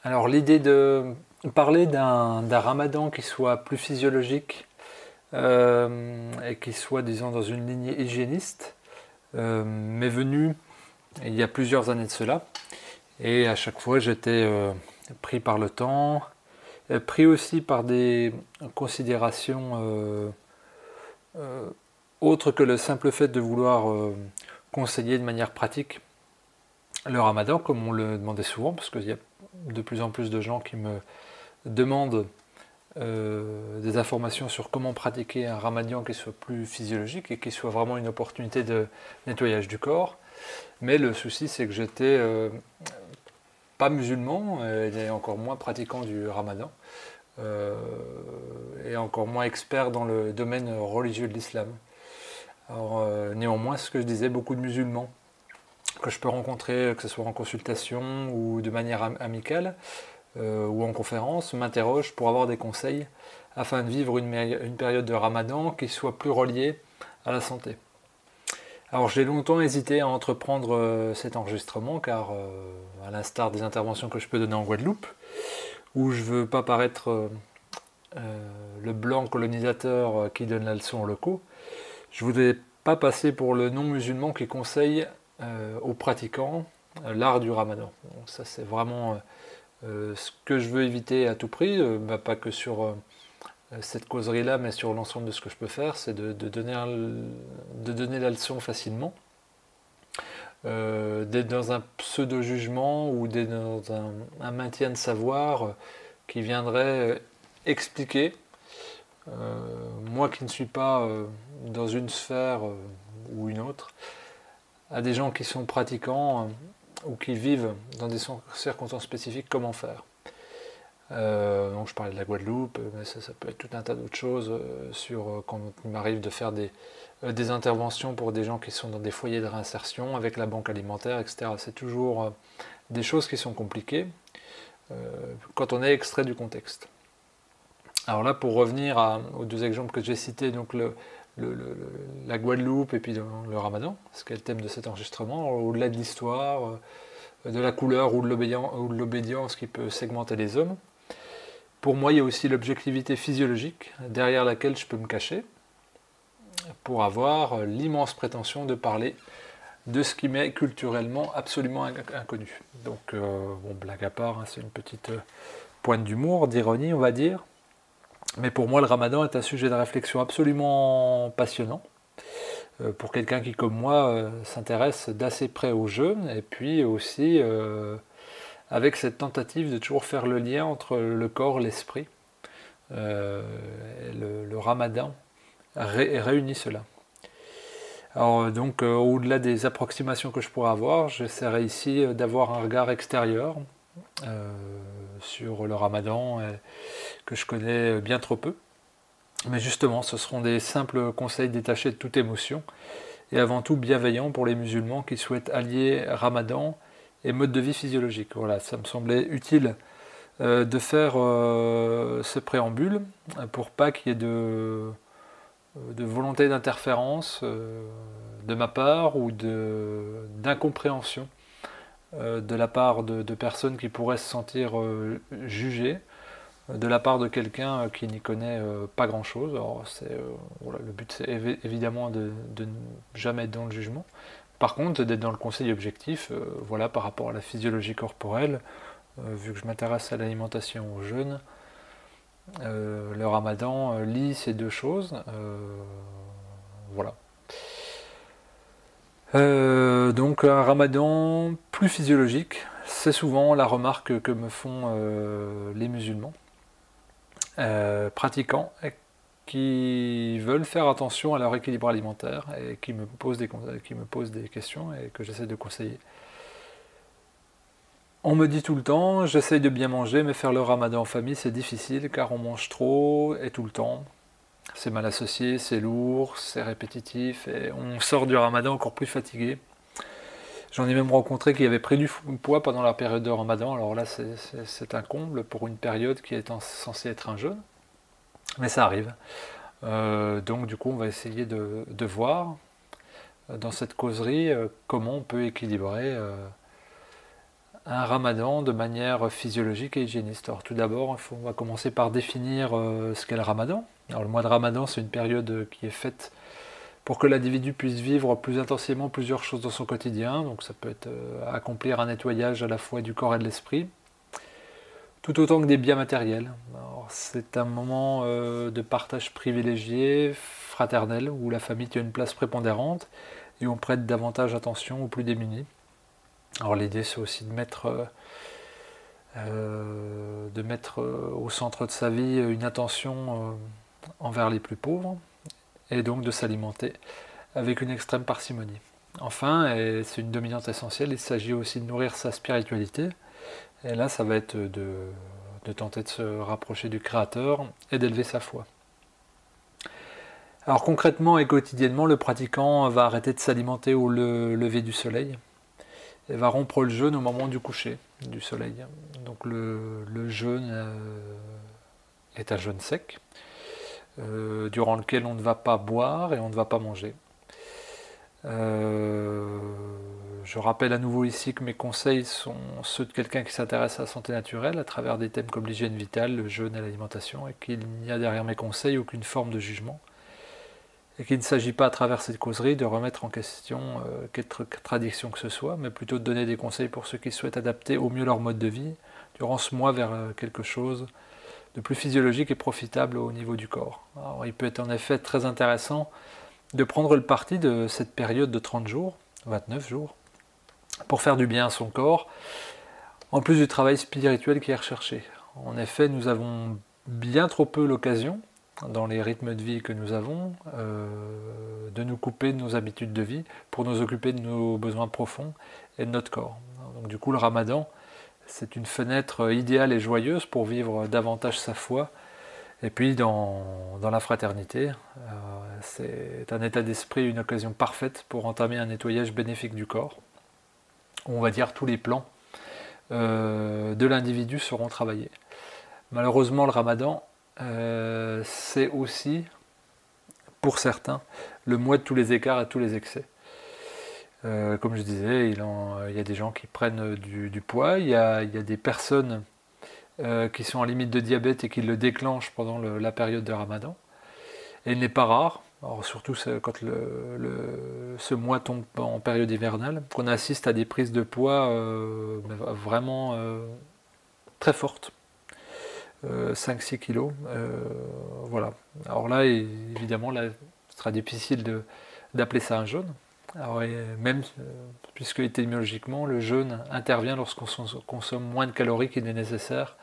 Alors l'idée de parler d'un ramadan qui soit plus physiologique et qui soit, disons, dans une lignée hygiéniste, m'est venue il y a plusieurs années de cela. Et à chaque fois, j'étais pris par le temps, pris aussi par des considérations euh, autres que le simple fait de vouloir conseiller de manière pratique le ramadan, comme on le demandait souvent, parce qu'il y a de plus en plus de gens qui me demandent des informations sur comment pratiquer un ramadan qui soit plus physiologique et qui soit vraiment une opportunité de nettoyage du corps. Mais le souci, c'est que j'étais pas musulman et encore moins pratiquant du ramadan euh, et encore moins expert dans le domaine religieux de l'islam. Alors néanmoins, ce que je disais, beaucoup de musulmans que je peux rencontrer, que ce soit en consultation ou de manière amicale ou en conférence, m'interrogent pour avoir des conseils afin de vivre une période de ramadan qui soit plus reliée à la santé. Alors j'ai longtemps hésité à entreprendre cet enregistrement car à l'instar des interventions que je peux donner en Guadeloupe, où je veux pas paraître le blanc colonisateur qui donne la leçon aux locaux, je voudrais pas passer pour le non-musulman qui conseille aux pratiquants l'art du ramadan. Donc ça c'est vraiment ce que je veux éviter à tout prix, pas que sur cette causerie-là, mais sur l'ensemble de ce que je peux faire, c'est de donner la leçon facilement, d'être dans un pseudo-jugement ou d'être dans un maintien de savoir qui viendrait expliquer, moi qui ne suis pas dans une sphère ou une autre, à des gens qui sont pratiquants ou qui vivent dans des circonstances spécifiques, comment faire. Donc je parlais de la Guadeloupe, mais ça peut être tout un tas d'autres choses quand il m'arrive de faire des interventions pour des gens qui sont dans des foyers de réinsertion avec la banque alimentaire, etc. C'est toujours des choses qui sont compliquées quand on est extrait du contexte. Alors là, pour revenir aux deux exemples que j'ai cités, donc la Guadeloupe et puis le Ramadan, ce qui est le thème de cet enregistrement, au-delà de l'histoire, de la couleur ou de l'obédience qui peut segmenter les hommes. Pour moi, il y a aussi l'objectivité physiologique derrière laquelle je peux me cacher pour avoir l'immense prétention de parler de ce qui m'est culturellement absolument inconnu. Donc, bon, blague à part, hein, c'est une petite pointe d'humour, d'ironie, on va dire. Mais pour moi, le ramadan est un sujet de réflexion absolument passionnant. Pour quelqu'un qui, comme moi, s'intéresse d'assez près au jeûne, et puis aussi avec cette tentative de toujours faire le lien entre le corps et l'esprit. Le ramadan réunit cela. Alors donc au-delà des approximations que je pourrais avoir, j'essaierai ici d'avoir un regard extérieur sur le ramadan que je connais bien trop peu. Mais justement, ce seront des simples conseils détachés de toute émotion et avant tout bienveillants pour les musulmans qui souhaitent allier ramadan et mode de vie physiologique. Voilà, ça me semblait utile de faire ce préambule pour pas qu'il y ait de volonté d'interférence de ma part ou d'incompréhension de la part de personnes qui pourraient se sentir jugées de la part de quelqu'un qui n'y connaît pas grand chose. Alors, voilà, le but c'est évidemment de ne jamais être dans le jugement. Par contre, d'être dans le conseil objectif, voilà, par rapport à la physiologie corporelle, vu que je m'intéresse à l'alimentation aux jeunes, le ramadan lie ces deux choses. Voilà. Donc un ramadan plus physiologique, c'est souvent la remarque que me font les musulmans pratiquants qui veulent faire attention à leur équilibre alimentaire et qui me posent des questions et que j'essaie de conseiller. On me dit tout le temps, j'essaye de bien manger, mais faire le ramadan en famille c'est difficile car on mange trop et tout le temps. C'est mal associé, c'est lourd, c'est répétitif et on sort du ramadan encore plus fatigué. J'en ai même rencontré qui avaient pris du poids pendant la période de ramadan, alors là c'est un comble pour une période qui est censée être un jeûne, mais ça arrive. Donc du coup on va essayer de voir dans cette causerie comment on peut équilibrer un ramadan de manière physiologique et hygiéniste. Alors tout d'abord, on va commencer par définir ce qu'est le ramadan. Alors le mois de ramadan, c'est une période qui est faite pour que l'individu puisse vivre plus intensément plusieurs choses dans son quotidien. Donc ça peut être accomplir un nettoyage à la fois du corps et de l'esprit, tout autant que des biens matériels. C'est un moment de partage privilégié, fraternel, où la famille tient une place prépondérante et on prête davantage attention aux plus démunis. Alors l'idée c'est aussi de mettre au centre de sa vie une attention envers les plus pauvres et donc de s'alimenter avec une extrême parcimonie. Enfin, et c'est une dominante essentielle, il s'agit aussi de nourrir sa spiritualité. Et là, ça va être de tenter de se rapprocher du Créateur et d'élever sa foi. Alors concrètement et quotidiennement, le pratiquant va arrêter de s'alimenter au lever du soleil et va rompre le jeûne au moment du coucher du soleil. Donc le jeûne est un jeûne sec, durant lequel on ne va pas boire et on ne va pas manger. Je rappelle à nouveau ici que mes conseils sont ceux de quelqu'un qui s'intéresse à la santé naturelle à travers des thèmes comme l'hygiène vitale, le jeûne et l'alimentation, et qu'il n'y a derrière mes conseils aucune forme de jugement, et qu'il ne s'agit pas à travers cette causerie de remettre en question quelque tradition que ce soit, mais plutôt de donner des conseils pour ceux qui souhaitent adapter au mieux leur mode de vie durant ce mois vers quelque chose de plus physiologique et profitable au niveau du corps. Alors, il peut être en effet très intéressant de prendre le parti de cette période de 30 jours, 29 jours, pour faire du bien à son corps, en plus du travail spirituel qui est recherché. En effet, nous avons bien trop peu l'occasion, dans les rythmes de vie que nous avons, de nous couper de nos habitudes de vie pour nous occuper de nos besoins profonds et de notre corps. Donc du coup, le ramadan, c'est une fenêtre idéale et joyeuse pour vivre davantage sa foi. Et puis dans la fraternité, c'est un état d'esprit, une occasion parfaite pour entamer un nettoyage bénéfique du corps. On va dire tous les plans de l'individu seront travaillés. Malheureusement, le ramadan, c'est aussi, pour certains, le mois de tous les écarts et tous les excès. Comme je disais, il y a des gens qui prennent du poids, il y a des personnes qui sont en limite de diabète et qui le déclenchent pendant la période de ramadan. Et il n'est pas rare, alors surtout quand ce mois tombe en période hivernale, qu'on assiste à des prises de poids vraiment très fortes. 5-6 kilos. Voilà. Alors là, évidemment, là, ce sera difficile d'appeler ça un jeûne. Alors, même puisque étymologiquement, le jeûne intervient lorsqu'on consomme moins de calories qu'il n'est nécessaire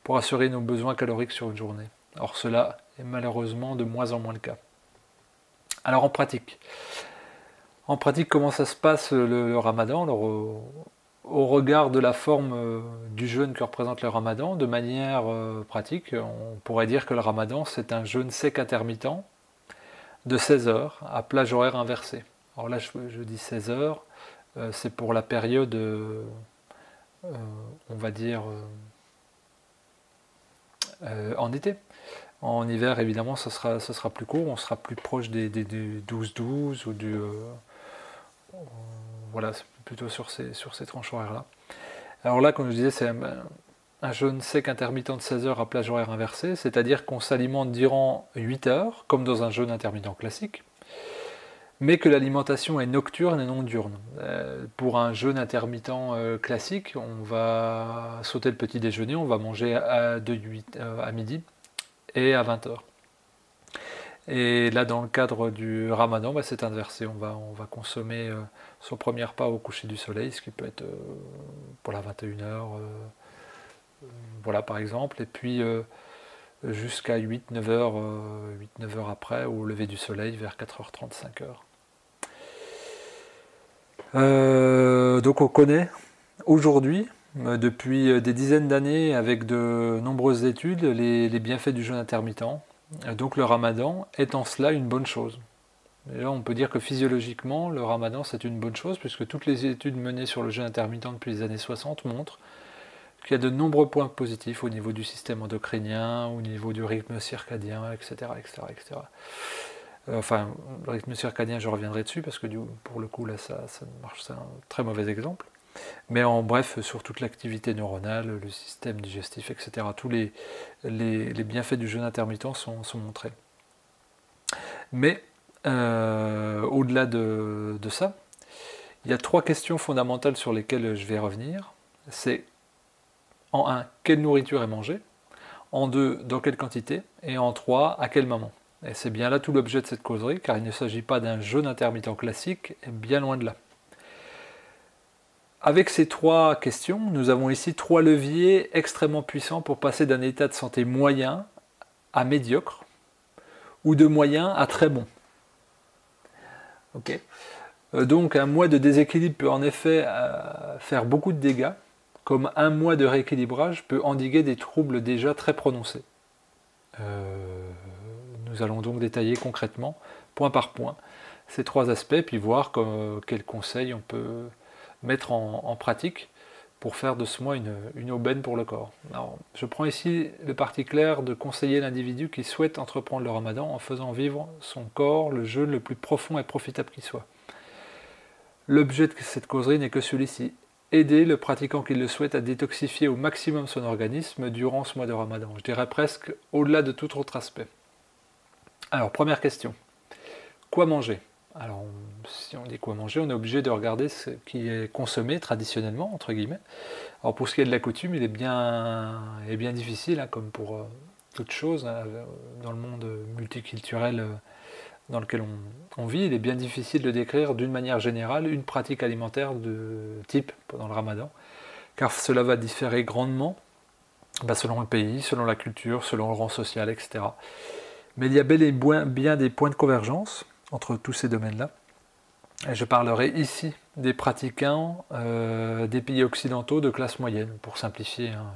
pour assurer nos besoins caloriques sur une journée. Or cela est malheureusement de moins en moins le cas. Alors en pratique, comment ça se passe le ramadan? Alors, au regard de la forme du jeûne que représente le ramadan, de manière pratique, on pourrait dire que le ramadan c'est un jeûne sec intermittent de 16 heures à plage horaire inversée. Alors là je dis 16 heures, c'est pour la période, on va dire, en été. En hiver, évidemment, ce sera plus court, on sera plus proche des 12-12 ou du... voilà, c'est plutôt sur ces tranches horaires-là. Alors là, comme je disais, c'est un jeûne sec intermittent de 16 heures à plage horaire inversée, c'est-à-dire qu'on s'alimente durant 8 heures, comme dans un jeûne intermittent classique, mais que l'alimentation est nocturne et non diurne. Pour un jeûne intermittent classique, on va sauter le petit déjeuner, on va manger à midi et à 20 heures. Et là, dans le cadre du ramadan, c'est inversé. On va consommer son premier repas au coucher du soleil, ce qui peut être pour la 21h, voilà par exemple, et puis jusqu'à 8-9 heures, 8-9 heures après, au lever du soleil, vers 4h30, 5h. Donc on connaît aujourd'hui, depuis des dizaines d'années, avec de nombreuses études, les bienfaits du jeûne intermittent. Donc le ramadan est en cela une bonne chose. Et là on peut dire que physiologiquement, le ramadan c'est une bonne chose, puisque toutes les études menées sur le jeûne intermittent depuis les années 60 montrent qu'il y a de nombreux points positifs au niveau du système endocrinien, au niveau du rythme circadien, etc. etc. Enfin, le rythme circadien, je reviendrai dessus, parce que pour le coup, là, ça marche, c'est un très mauvais exemple. Mais en bref, sur toute l'activité neuronale, le système digestif, etc. Tous les bienfaits du jeûne intermittent sont montrés. Mais au-delà de ça, il y a 3 questions fondamentales sur lesquelles je vais revenir. C'est en 1, quelle nourriture est mangée? En 2, dans quelle quantité? Et en 3, à quel moment? Et c'est bien là tout l'objet de cette causerie, car il ne s'agit pas d'un jeûne intermittent classique, et bien loin de là. Avec ces 3 questions, nous avons ici 3 leviers extrêmement puissants pour passer d'un état de santé moyen à médiocre, ou de moyen à très bon. Okay. Donc un mois de déséquilibre peut en effet faire beaucoup de dégâts, comme un mois de rééquilibrage peut endiguer des troubles déjà très prononcés. Nous allons donc détailler concrètement, point par point, ces 3 aspects, puis voir quels conseils on peut mettre en pratique pour faire de ce mois une aubaine pour le corps. Alors, je prends ici le parti clair de conseiller l'individu qui souhaite entreprendre le ramadan en faisant vivre son corps le jeûne le plus profond et profitable qui soit. L'objet de cette causerie n'est que celui-ci, aider le pratiquant qui le souhaite à détoxifier au maximum son organisme durant ce mois de ramadan. Je dirais presque au-delà de tout autre aspect. Alors, première question. Quoi manger? Alors, si on dit quoi manger, on est obligé de regarder ce qui est consommé traditionnellement, entre guillemets. Alors, pour ce qui est de la coutume, il est bien difficile, hein, comme pour toute chose, hein, dans le monde multiculturel dans lequel on vit, il est bien difficile de décrire d'une manière générale une pratique alimentaire de type pendant le ramadan, car cela va différer grandement selon le pays, selon la culture, selon le rang social, etc. Mais il y a bel et bien des points de convergence entre tous ces domaines-là. Et je parlerai ici des pratiquants des pays occidentaux de classe moyenne, pour simplifier, hein,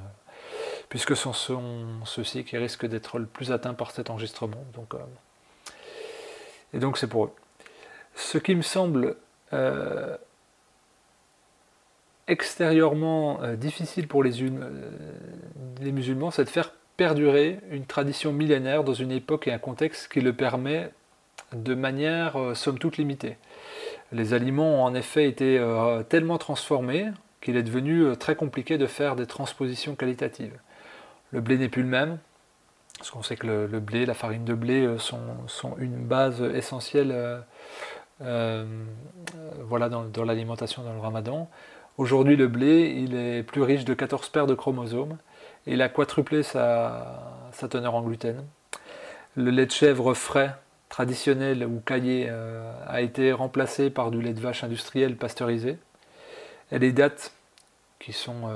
puisque ce sont ceux-ci qui risquent d'être le plus atteints par cet enregistrement. Et donc c'est pour eux. Ce qui me semble extérieurement difficile pour les musulmans, c'est de faire perdurer une tradition millénaire dans une époque et un contexte qui le permet de manière somme toute limitée. Les aliments ont en effet été tellement transformés qu'il est devenu très compliqué de faire des transpositions qualitatives. Le blé n'est plus le même, parce qu'on sait que le blé, la farine de blé sont une base essentielle voilà, dans l'alimentation dans le ramadan. Aujourd'hui, le blé, il est plus riche de 14 paires de chromosomes et il a quadruplé sa teneur en gluten. Le lait de chèvre frais, traditionnel ou caillé, a été remplacé par du lait de vache industriel pasteurisé. Et les dattes, qui sont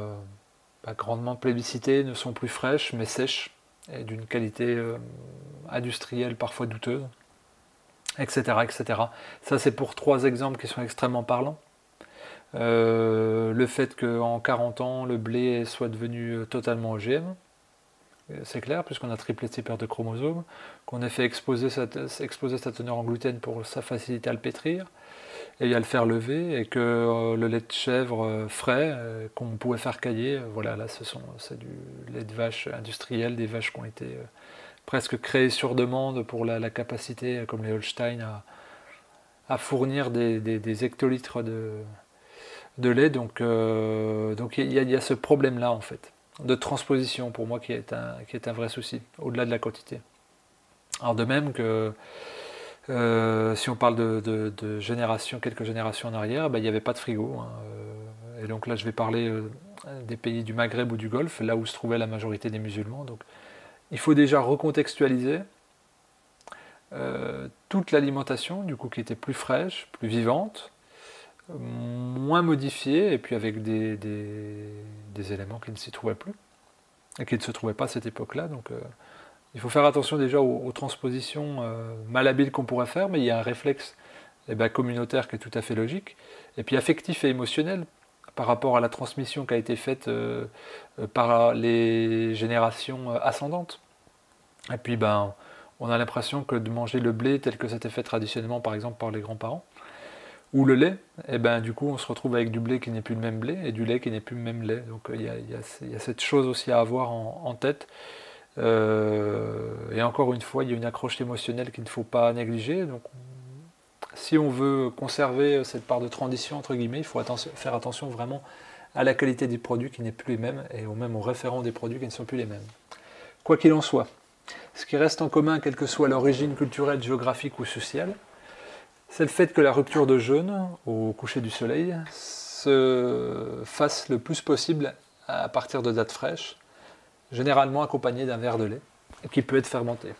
grandement plébiscitées, ne sont plus fraîches mais sèches et d'une qualité industrielle parfois douteuse, etc., etc. Ça, c'est pour 3 exemples qui sont extrêmement parlants. Le fait qu'en 40 ans, le blé soit devenu totalement OGM, c'est clair, puisqu'on a triplé ses paires de chromosomes, qu'on a fait exposer sa teneur en gluten pour sa facilité à le pétrir, et à le faire lever, et que le lait de chèvre frais, qu'on pouvait faire cailler, voilà, là c'est du lait de vache industriel, des vaches qui ont été presque créées sur demande pour la capacité, comme les Holstein, à fournir des hectolitres de lait. Donc il y a ce problème-là, en fait, de transposition, pour moi, qui est un vrai souci, au-delà de la quantité. Alors de même que si on parle de quelques générations en arrière, il n'y avait pas de frigo, hein, et donc là je vais parler des pays du Maghreb ou du Golfe, là où se trouvait la majorité des musulmans. Donc il faut déjà recontextualiser toute l'alimentation, du coup, qui était plus fraîche, plus vivante, moins modifiée, et puis avec des éléments qui ne s'y trouvaient plus, et qui ne se trouvaient pas à cette époque-là. Donc il faut faire attention déjà aux transpositions malhabiles qu'on pourrait faire, mais il y a un réflexe communautaire qui est tout à fait logique, et puis affectif et émotionnel par rapport à la transmission qui a été faite par les générations ascendantes. Et puis on a l'impression que de manger le blé tel que c'était fait traditionnellement, par exemple par les grands-parents, ou le lait, du coup on se retrouve avec du blé qui n'est plus le même blé, et du lait qui n'est plus le même lait. Donc il y a cette chose aussi à avoir en tête. Et encore une fois, il y a une accroche émotionnelle qu'il ne faut pas négliger. Donc Si on veut conserver cette part de transition, entre guillemets, il faut faire attention vraiment à la qualité des produits qui n'est plus les mêmes, et même aux référents des produits qui ne sont plus les mêmes. Quoi qu'il en soit, ce qui reste en commun, quelle que soit l'origine culturelle, géographique ou sociale, c'est le fait que la rupture de jeûne, au coucher du soleil, se fasse le plus possible à partir de dates fraîches, généralement accompagnée d'un verre de lait, qui peut être fermenté.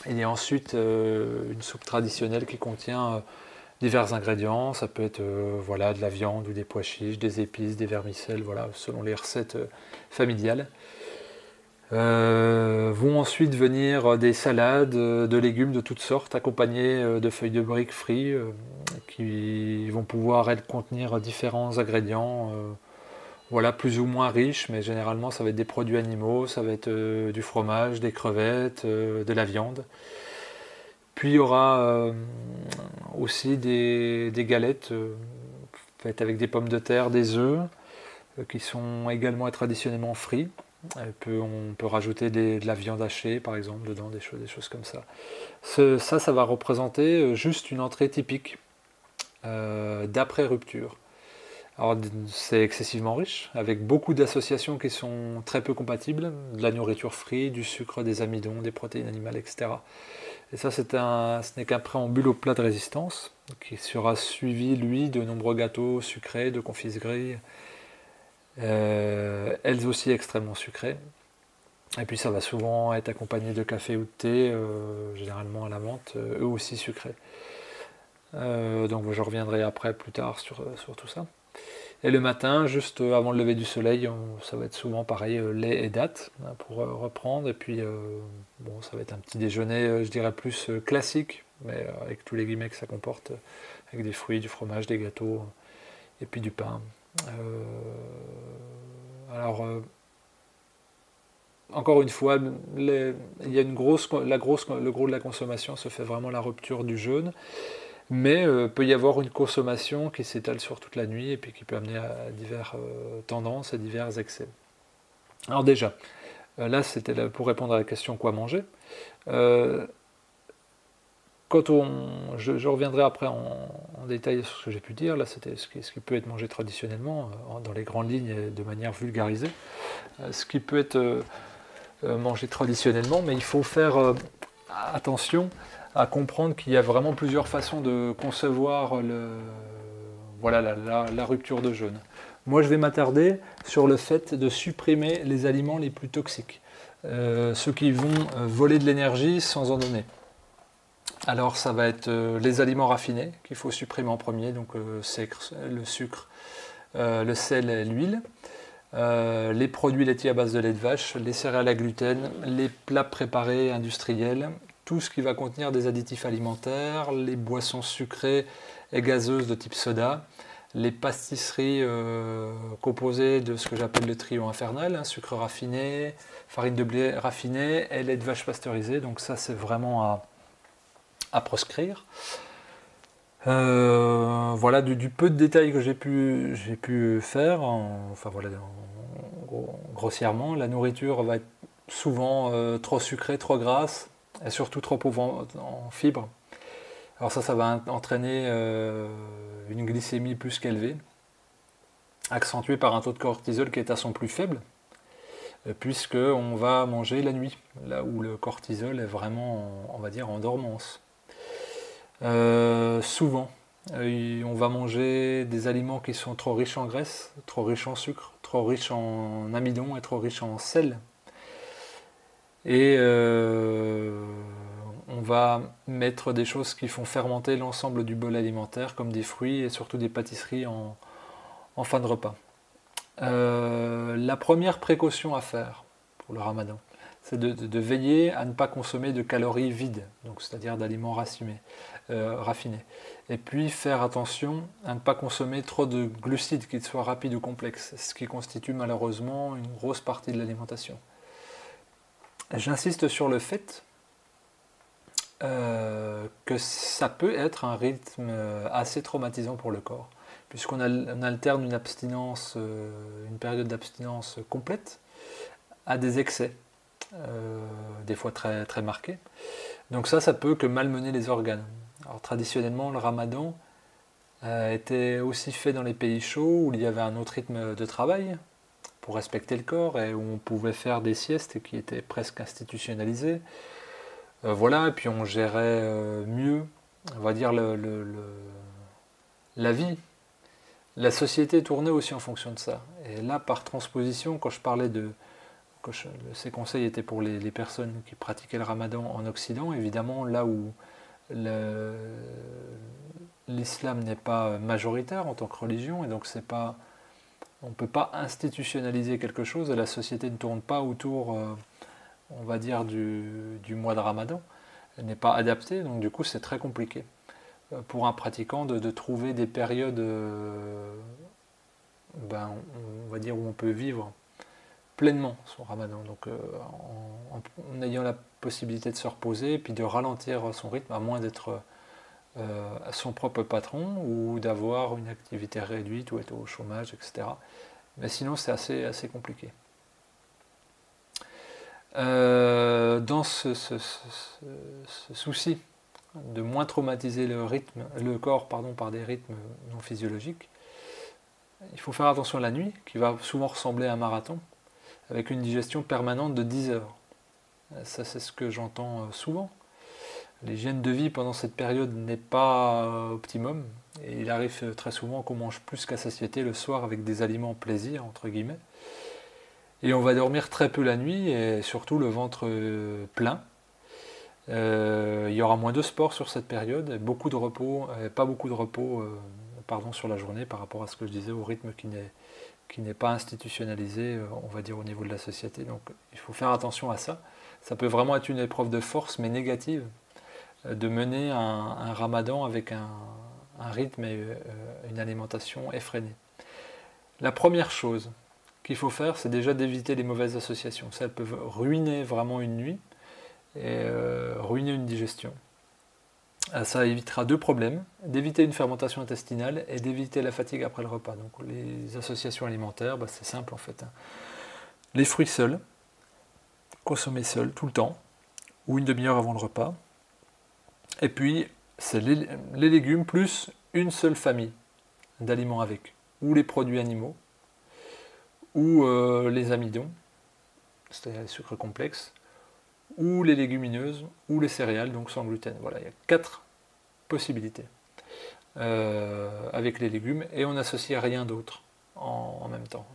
Il y a ensuite une soupe traditionnelle qui contient divers ingrédients. Ça peut être voilà, de la viande ou des pois chiches, des épices, des vermicelles, voilà, selon les recettes familiales. Vont ensuite venir des salades, de légumes de toutes sortes, accompagnés de feuilles de briques frites, qui vont pouvoir contenir différents ingrédients, voilà, plus ou moins riches, mais généralement ça va être des produits animaux, ça va être du fromage, des crevettes, de la viande. Puis il y aura aussi des galettes faites avec des pommes de terre, des œufs, qui sont également et traditionnellement frits. On peut rajouter de la viande hachée par exemple dedans, des choses comme ça. Ça va représenter juste une entrée typique d'après rupture. Alors c'est excessivement riche, avec beaucoup d'associations qui sont très peu compatibles, de la nourriture frite, du sucre, des amidons, des protéines animales, etc. Et ça ce n'est qu'un préambule au plat de résistance, qui sera suivi, lui, de nombreux gâteaux sucrés, de confiseries, elles aussi extrêmement sucrées. Et puis ça va souvent être accompagné de café ou de thé, généralement à la menthe, eux aussi sucrés. Donc je reviendrai après, plus tard, sur tout ça. Et le matin, juste avant le lever du soleil, ça va être souvent pareil, lait et dattes, pour reprendre. Et puis, bon, ça va être un petit déjeuner, je dirais plus classique, mais avec tous les guillemets que ça comporte, avec des fruits, du fromage, des gâteaux, et puis du pain. Alors, encore une fois, il y a le gros de la consommation se fait vraiment à la rupture du jeûne. Mais peut y avoir une consommation qui s'étale sur toute la nuit et puis qui peut amener à diverses tendances et divers excès. Alors déjà, là c'était pour répondre à la question quoi manger. Je reviendrai après en détail sur ce que j'ai pu dire. Là c'était ce qui peut être mangé traditionnellement, dans les grandes lignes et de manière vulgarisée. Ce qui peut être mangé traditionnellement, mais il faut faire attention à comprendre qu'il y a vraiment plusieurs façons de concevoir la rupture de jeûne. Moi, je vais m'attarder sur le fait de supprimer les aliments les plus toxiques, ceux qui vont voler de l'énergie sans en donner. Alors, ça va être les aliments raffinés qu'il faut supprimer en premier, donc le sucre, le sel et l'huile. Les produits laitiers à base de lait de vache, les céréales à gluten, les plats préparés industriels, tout ce qui va contenir des additifs alimentaires, les boissons sucrées et gazeuses de type soda, les pâtisseries composées de ce que j'appelle le trio infernal, sucre raffiné, farine de blé raffinée et lait de vache pasteurisé. Donc ça c'est vraiment à proscrire. Voilà du peu de détails que j'ai pu faire, grossièrement. La nourriture va être souvent trop sucrée, trop grasse, et surtout trop pauvre en fibres. Alors ça va entraîner une glycémie plus qu'élevée, accentuée par un taux de cortisol qui est à son plus faible, puisqu'on va manger la nuit, là où le cortisol est vraiment, on va dire, en dormance. Souvent, on va manger des aliments qui sont trop riches en graisse, trop riches en sucre, trop riches en amidon et trop riches en sel. Et on va mettre des choses qui font fermenter l'ensemble du bol alimentaire, comme des fruits et surtout des pâtisseries en fin de repas. La première précaution à faire pour le ramadan, c'est de veiller à ne pas consommer de calories vides, donc c'est-à-dire d'aliments raffinés. Et puis faire attention à ne pas consommer trop de glucides, qu'ils soient rapides ou complexes, ce qui constitue malheureusement une grosse partie de l'alimentation. J'insiste sur le fait que ça peut être un rythme assez traumatisant pour le corps, puisqu'on alterne une période d'abstinence complète à des excès, des fois très, très marqués. Donc ça peut que malmener les organes. Alors traditionnellement, le ramadan était aussi fait dans les pays chauds où il y avait un autre rythme de travail pour respecter le corps et où on pouvait faire des siestes qui étaient presque institutionnalisées. Voilà, et puis on gérait mieux, on va dire, la vie. La société tournait aussi en fonction de ça. Et là, par transposition, quand je parlais de... ces conseils étaient pour les personnes qui pratiquaient le ramadan en Occident, évidemment, là où l'islam n'est pas majoritaire en tant que religion, et donc c'est pas, on ne peut pas institutionnaliser quelque chose, et la société ne tourne pas autour, on va dire, du mois de ramadan. Elle n'est pas adaptée, donc du coup c'est très compliqué pour un pratiquant de trouver des périodes, on va dire, où on peut vivre pleinement son ramadan, donc en ayant la possibilité de se reposer et puis de ralentir son rythme, à moins d'être son propre patron ou d'avoir une activité réduite ou être au chômage, etc. Mais sinon c'est assez compliqué. Dans ce souci de moins traumatiser le corps par des rythmes non physiologiques, il faut faire attention à la nuit, qui va souvent ressembler à un marathon, avec une digestion permanente de 10 heures. Ça, c'est ce que j'entends souvent. L'hygiène de vie pendant cette période n'est pas optimum, et il arrive très souvent qu'on mange plus qu'à satiété le soir avec des aliments plaisir, entre guillemets. Et on va dormir très peu la nuit, et surtout le ventre plein. Il y aura moins de sport sur cette période, et beaucoup de repos, pas beaucoup de repos sur la journée par rapport à ce que je disais, au rythme qui n'est pas institutionnalisé, on va dire, au niveau de la société. Donc il faut faire attention à ça. Ça peut vraiment être une épreuve de force, mais négative, de mener un ramadan avec un rythme et une alimentation effrénée. La première chose qu'il faut faire, c'est déjà d'éviter les mauvaises associations. Ça, elles peuvent ruiner vraiment une nuit et ruiner une digestion. Ça évitera deux problèmes, d'éviter une fermentation intestinale et d'éviter la fatigue après le repas. Donc les associations alimentaires, c'est simple en fait. Les fruits seuls, consommer seuls tout le temps, ou une demi-heure avant le repas. Et puis c'est les légumes plus une seule famille d'aliments avec, ou les produits animaux, ou les amidons, c'est-à-dire les sucres complexes, ou les légumineuses, ou les céréales, donc sans gluten. Voilà, il y a 4 possibilités avec les légumes, et on n'associe rien d'autre en même temps.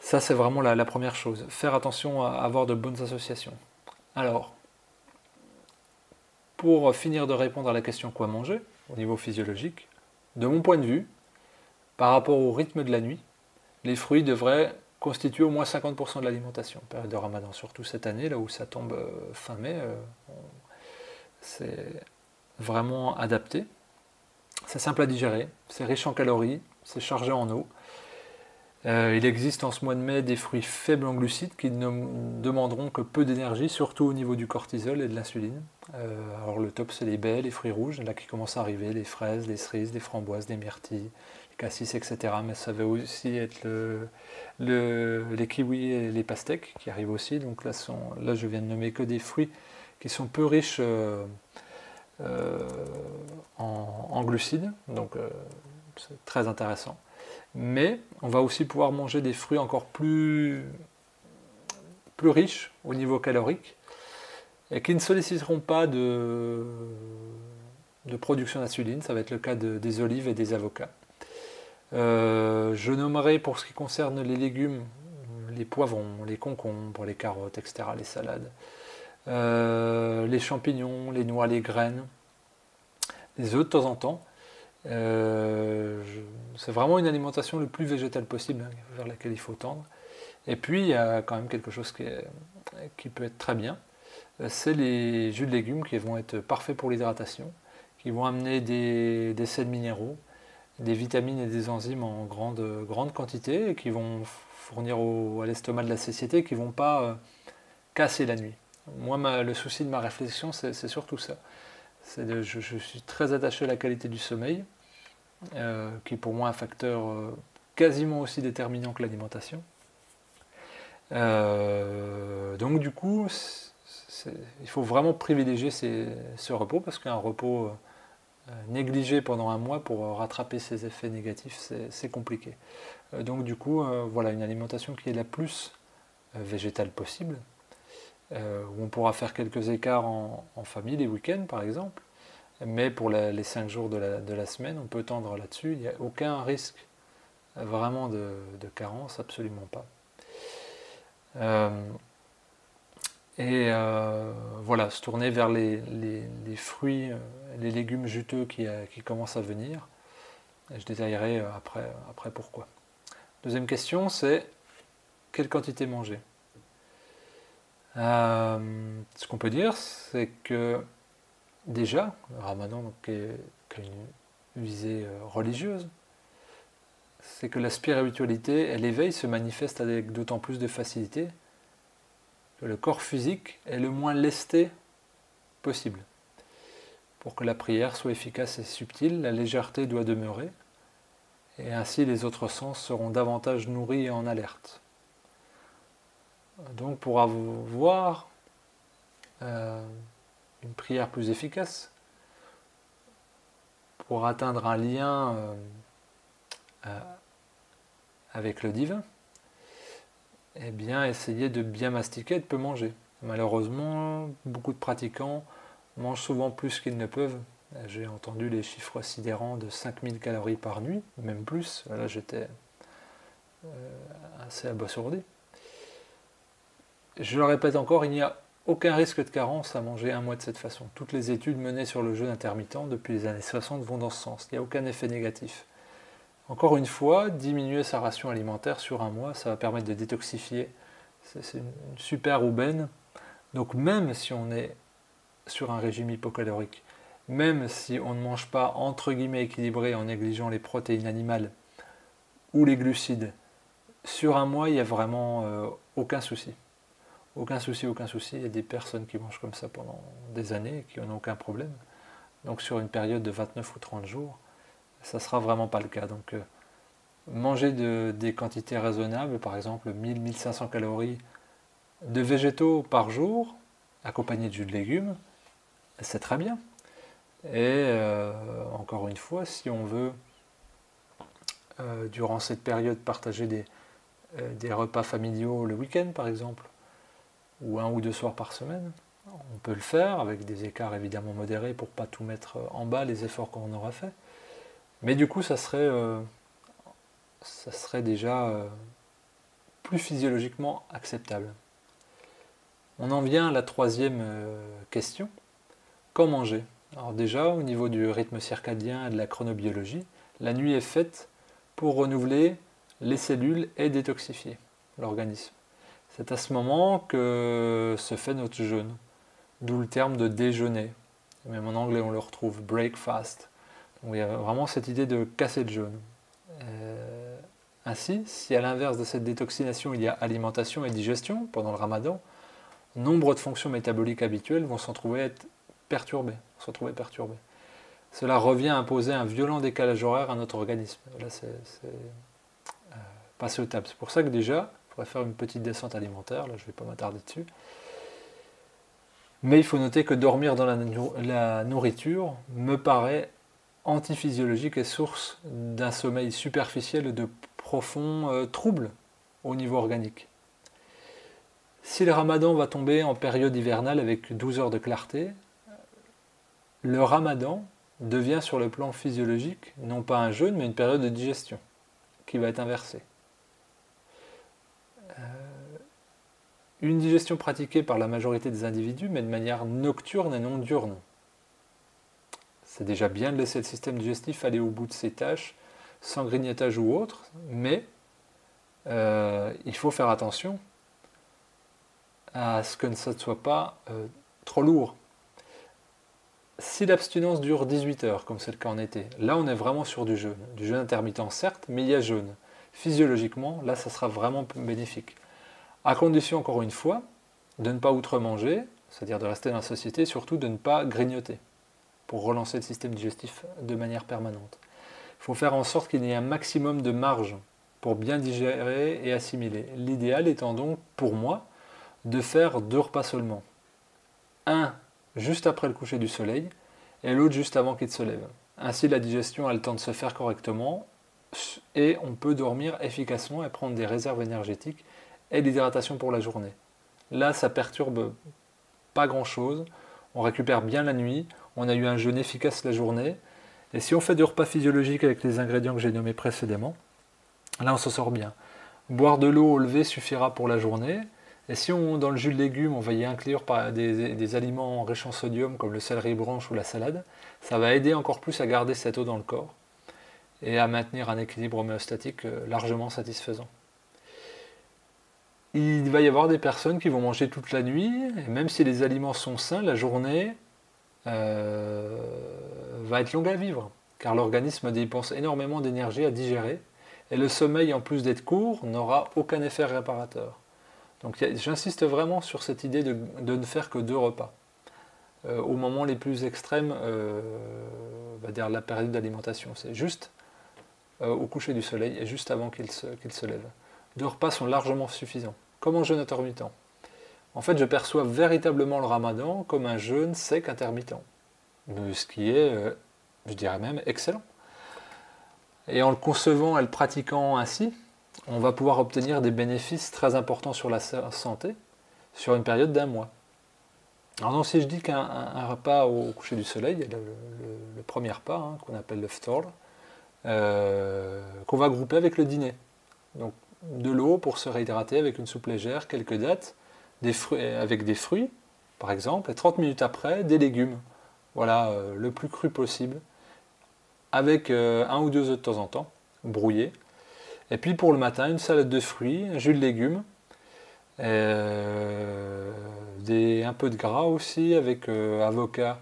Ça, c'est vraiment la première chose. Faire attention à avoir de bonnes associations. Alors, pour finir de répondre à la question quoi manger, au niveau physiologique, de mon point de vue, par rapport au rythme de la nuit, les fruits devraient constituer au moins 50% de l'alimentation, période de ramadan, surtout cette année, là où ça tombe fin mai, c'est vraiment adapté. C'est simple à digérer, c'est riche en calories, c'est chargé en eau. Il existe en ce mois de mai des fruits faibles en glucides qui ne demanderont que peu d'énergie, surtout au niveau du cortisol et de l'insuline. Alors le top, c'est les baies, les fruits rouges, là qui commencent à arriver, les fraises, les cerises, les framboises, les myrtilles, les cassis, etc. Mais ça va aussi être les kiwis et les pastèques qui arrivent aussi. Donc là, je viens de nommer que des fruits qui sont peu riches en glucides, donc c'est très intéressant. Mais on va aussi pouvoir manger des fruits encore plus riches au niveau calorique et qui ne solliciteront pas de production d'insuline. Ça va être le cas des olives et des avocats. Je nommerai pour ce qui concerne les légumes, les poivrons, les concombres, les carottes, etc., les salades, les champignons, les noix, les graines, les œufs de temps en temps. C'est vraiment une alimentation le plus végétale possible, vers laquelle il faut tendre. Et puis il y a quand même quelque chose qui peut être très bien, c'est les jus de légumes qui vont être parfaits pour l'hydratation, qui vont amener des sels minéraux, des vitamines et des enzymes en grande quantité et qui vont fournir à l'estomac de la satiété, qui ne vont pas casser la nuit. Moi, le souci de ma réflexion, c'est surtout ça. Je suis très attaché à la qualité du sommeil, qui est pour moi un facteur quasiment aussi déterminant que l'alimentation. Donc du coup, il faut vraiment privilégier ce repos, parce qu'un repos négligé pendant un mois pour rattraper ses effets négatifs, c'est compliqué. Donc du coup, voilà, une alimentation qui est la plus végétale possible, où on pourra faire quelques écarts en famille, les week-ends par exemple, mais pour les 5 jours de la semaine, on peut tendre là-dessus, il n'y a aucun risque vraiment de carence, absolument pas. Voilà, se tourner vers les fruits, les légumes juteux qui commencent à venir. Et je détaillerai après pourquoi. Deuxième question, c'est quelle quantité manger? Ce qu'on peut dire, c'est que déjà, le ramadan donc, qui a une visée religieuse, c'est que la spiritualité et l'éveil se manifestent avec d'autant plus de facilité que le corps physique est le moins lesté possible. Pour que la prière soit efficace et subtile, la légèreté doit demeurer, et ainsi les autres sens seront davantage nourris et en alerte. Donc pour avoir une prière plus efficace, pour atteindre un lien avec le divin, eh bien essayez de bien mastiquer et de peu manger. Malheureusement, beaucoup de pratiquants mangent souvent plus qu'ils ne peuvent. J'ai entendu les chiffres sidérants de 5000 calories par nuit, même plus. Là, j'étais assez abasourdi. Je le répète encore, il n'y a aucun risque de carence à manger un mois de cette façon. Toutes les études menées sur le jeûne intermittent depuis les années 60 vont dans ce sens. Il n'y a aucun effet négatif. Encore une fois, diminuer sa ration alimentaire sur un mois, ça va permettre de détoxifier. C'est une super aubaine. Donc même si on est sur un régime hypocalorique, même si on ne mange pas entre guillemets équilibré en négligeant les protéines animales ou les glucides, sur un mois, il n'y a vraiment aucun souci. Aucun souci, aucun souci. Il y a des personnes qui mangent comme ça pendant des années et qui n'ont aucun problème. Donc sur une période de 29 ou 30 jours, ça ne sera vraiment pas le cas. Donc manger des quantités raisonnables, par exemple 1000-1500 calories de végétaux par jour, accompagnés de jus de légumes, c'est très bien. Et encore une fois, si on veut, durant cette période, partager des repas familiaux le week-end, par exemple, ou 1 ou 2 soirs par semaine, on peut le faire avec des écarts évidemment modérés pour ne pas tout mettre en bas les efforts qu'on aura fait. Mais du coup, ça serait déjà plus physiologiquement acceptable. On en vient à la troisième question. Quand manger? Alors déjà, au niveau du rythme circadien et de la chronobiologie, la nuit est faite pour renouveler les cellules et détoxifier l'organisme. C'est à ce moment que se fait notre jeûne, d'où le terme de déjeuner. Même en anglais, on le retrouve, breakfast. Donc il y a vraiment cette idée de casser le jeûne. Ainsi, si à l'inverse de cette détoxination, il y a alimentation et digestion pendant le ramadan, nombre de fonctions métaboliques habituelles vont se retrouver perturbées. Cela revient à imposer un violent décalage horaire à notre organisme. Là, c'est pas souhaitable. C'est pour ça que déjà, il faudrait faire une petite descente alimentaire. Là, je ne vais pas m'attarder dessus. Mais il faut noter que dormir dans la nourriture me paraît antiphysiologique et source d'un sommeil superficiel et de profonds troubles au niveau organique. Si le ramadan va tomber en période hivernale avec 12 heures de clarté, le ramadan devient sur le plan physiologique non pas un jeûne mais une période de digestion qui va être inversée. Une digestion pratiquée par la majorité des individus mais de manière nocturne et non diurne. C'est déjà bien de laisser le système digestif aller au bout de ses tâches sans grignotage ou autre, mais il faut faire attention à ce que ça ne soit pas trop lourd. Si l'abstinence dure 18 heures, comme c'est le cas en été, là on est vraiment sur du jeûne intermittent certes, mais il y a jeûne. Physiologiquement, là ça sera vraiment bénéfique. À condition, encore une fois, de ne pas outre-manger, c'est-à-dire de rester dans la société, et surtout de ne pas grignoter, pour relancer le système digestif de manière permanente. Il faut faire en sorte qu'il y ait un maximum de marge pour bien digérer et assimiler. L'idéal étant donc, pour moi, de faire 2 repas seulement. un juste après le coucher du soleil et l'autre juste avant qu'il se lève. Ainsi, la digestion a le temps de se faire correctement et on peut dormir efficacement et prendre des réserves énergétiques et l'hydratation pour la journée. Là, ça perturbe pas grand-chose, on récupère bien la nuit, on a eu un jeûne efficace la journée, et si on fait du repas physiologique avec les ingrédients que j'ai nommés précédemment, là on s'en sort bien. Boire de l'eau au lever suffira pour la journée, et si dans le jus de légumes on va y inclure des aliments riches en sodium comme le céleri branche ou la salade, ça va aider encore plus à garder cette eau dans le corps et à maintenir un équilibre homéostatique largement satisfaisant. Il va y avoir des personnes qui vont manger toute la nuit, et même si les aliments sont sains, la journée va être longue à vivre, car l'organisme dépense énormément d'énergie à digérer, et le sommeil, en plus d'être court, n'aura aucun effet réparateur. Donc j'insiste vraiment sur cette idée de ne faire que 2 repas. Au moment les plus extrêmes, on va dire la période d'alimentation, c'est juste au coucher du soleil et juste avant qu'il se lève. 2 repas sont largement suffisants, comme en jeûne intermittent. En fait, je perçois véritablement le ramadan comme un jeûne sec intermittent, ce qui est, je dirais même, excellent. Et en le concevant et le pratiquant ainsi, on va pouvoir obtenir des bénéfices très importants sur la santé sur une période d'1 mois. Alors donc, si je dis qu'un repas au coucher du soleil, le premier repas, hein, qu'on appelle le ftor, qu'on va grouper avec le dîner. Donc de l'eau pour se réhydrater avec une soupe légère, quelques dattes, avec des fruits, par exemple, et 30 minutes après, des légumes. Voilà, le plus cru possible, avec 1 ou 2 œufs de temps en temps, brouillés. Et puis pour le matin, une salade de fruits, un jus de légumes, un peu de gras aussi, avec avocat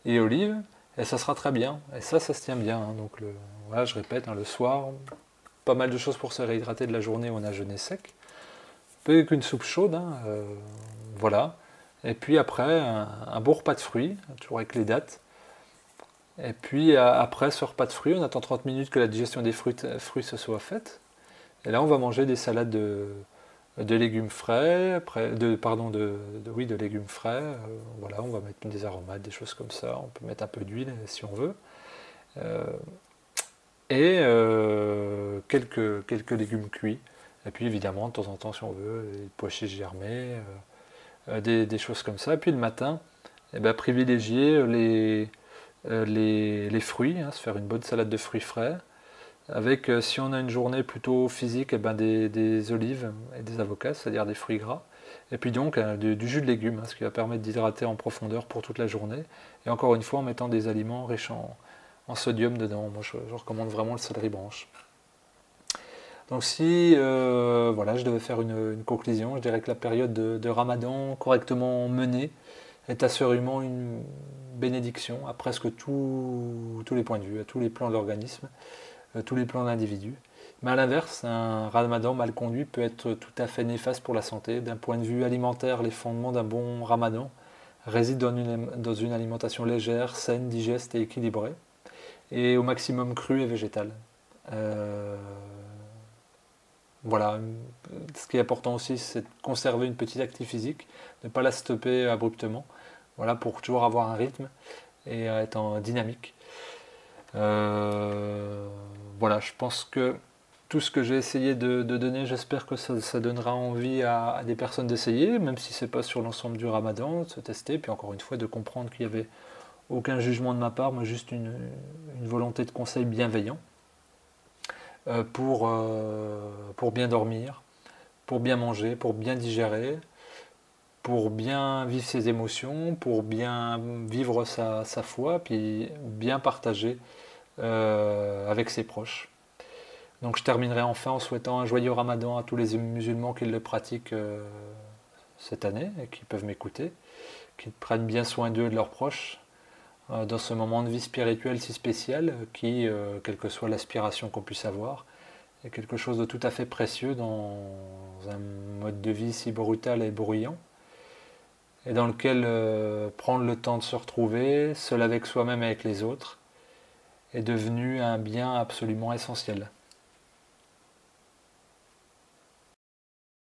et olives, et ça sera très bien. Et ça se tient bien. Hein. Donc voilà, je répète, hein, le soir, pas mal de choses pour se réhydrater de la journée où on a jeûné sec. Peut-être qu'une soupe chaude, hein, voilà. Et puis après, un beau repas de fruits, toujours avec les dattes. Et puis après ce repas de fruits, on attend 30 minutes que la digestion des fruits se soit faite. Et là, on va manger des salades de légumes frais, de légumes frais. Voilà, on va mettre des aromates, des choses comme ça. On peut mettre un peu d'huile si on veut. Et quelques légumes cuits. Et puis évidemment, de temps en temps, si on veut, des pois chiches germés, des choses comme ça. Et puis le matin, privilégier les fruits, hein, se faire une bonne salade de fruits frais. Avec, si on a une journée plutôt physique, des olives et des avocats, c'est-à-dire des fruits gras. Et puis donc du jus de légumes, hein, ce qui va permettre d'hydrater en profondeur pour toute la journée. Et encore une fois, en mettant des aliments riches en sodium dedans. Moi, je recommande vraiment le céleri branche. Donc si voilà, je devais faire une conclusion, je dirais que la période de Ramadan correctement menée est assurément une bénédiction à presque tous les points de vue, à tous les plans de l'organisme, tous les plans de l'individu. Mais à l'inverse, un Ramadan mal conduit peut être tout à fait néfaste pour la santé. D'un point de vue alimentaire, les fondements d'un bon Ramadan résident dans une alimentation légère, saine, digeste et équilibrée, et au maximum crue et végétale. Voilà, ce qui est important aussi, c'est de conserver une petite activité physique, ne pas la stopper abruptement, voilà, pour toujours avoir un rythme et être en dynamique. Voilà, je pense que tout ce que j'ai essayé de donner, j'espère que ça donnera envie à des personnes d'essayer, même si c'est pas sur l'ensemble du Ramadan, de se tester, puis encore une fois de comprendre qu'il n'y avait aucun jugement de ma part, mais juste une volonté de conseil bienveillant. Pour bien dormir, pour bien manger, pour bien digérer, pour bien vivre ses émotions, pour bien vivre sa foi, puis bien partager avec ses proches. Donc je terminerai enfin en souhaitant un joyeux Ramadan à tous les musulmans qui le pratiquent cette année et qui peuvent m'écouter, qu'ils prennent bien soin d'eux et de leurs proches dans ce moment de vie spirituelle si spécial qui, quelle que soit l'aspiration qu'on puisse avoir, est quelque chose de tout à fait précieux dans un mode de vie si brutal et bruyant, et dans lequel prendre le temps de se retrouver, seul avec soi-même et avec les autres, est devenu un bien absolument essentiel.